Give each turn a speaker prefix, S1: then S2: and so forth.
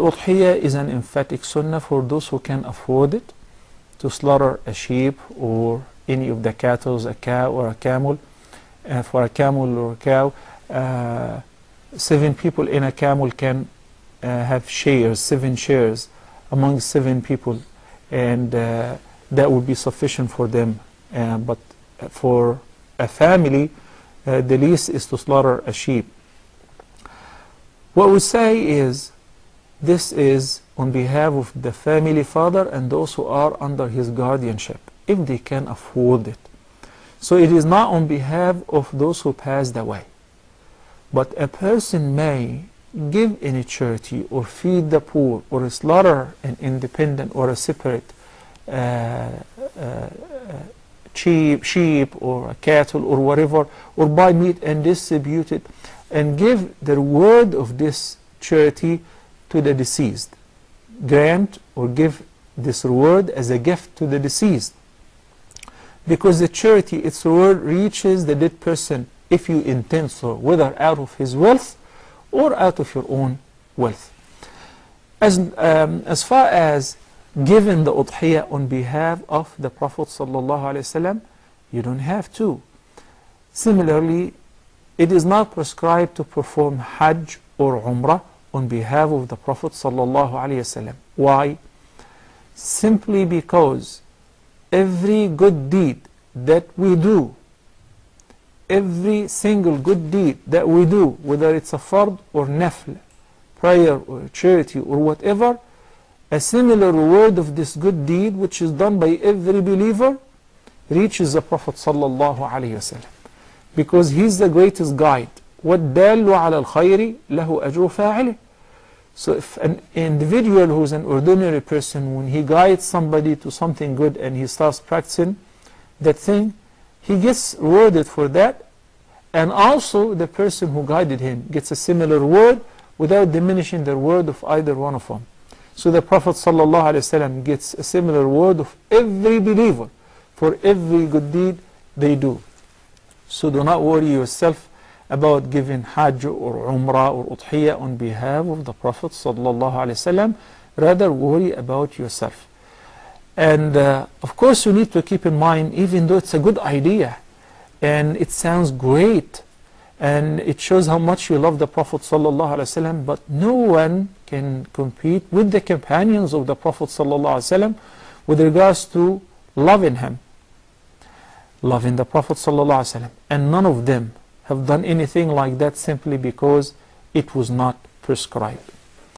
S1: Udhiyah is an emphatic sunnah for those who can afford it, to slaughter a sheep or any of the cattle, a cow or a camel. For a camel or a cow, 7 people in a camel can have shares, 7 shares among 7 people, and that would be sufficient for them. But for a family, the least is to slaughter a sheep. What we say is, this is on behalf of the family father and those who are under his guardianship, if they can afford it. So it is not on behalf of those who passed away. But a person may give in a charity or feed the poor or slaughter an independent or a separate sheep or a cattle or whatever, or buy meat and distribute it and give the reward of this charity to the deceased. Grant or give this reward as a gift to the deceased. Because the charity, its reward reaches the dead person if you intend so, whether out of his wealth or out of your own wealth. As far as giving the udhiyah on behalf of the Prophet ﷺ, you don't have to. Similarly, it is not prescribed to perform Hajj or Umrah on behalf of the Prophet ﷺ. Why? Simply because every good deed that we do, every single good deed that we do, whether it's a fard or nafl, prayer or charity or whatever, a similar reward of this good deed which is done by every believer reaches the Prophet ﷺ, because he's the greatest guide. وَالدَّالُّ عَلَى الْخَيْرِ لَهُ أَجْرُ فَاعِلِهِ. So if an individual who's an ordinary person, when he guides somebody to something good and he starts practicing that thing, he gets rewarded for that, and also the person who guided him gets a similar reward without diminishing the reward of either one of them. So the Prophet ﷺ gets a similar reward of every believer for every good deed they do. So do not worry yourself about giving Hajj or Umrah or Udhiyah on behalf of the Prophet ﷺ. Rather worry about yourself. And of course you need to keep in mind, even though it's a good idea and it sounds great and it shows how much you love the Prophet ﷺ, but no one can compete with the companions of the Prophet ﷺ with regards to loving him, loving the Prophet ﷺ. And none of them have done anything like that simply because it was not prescribed.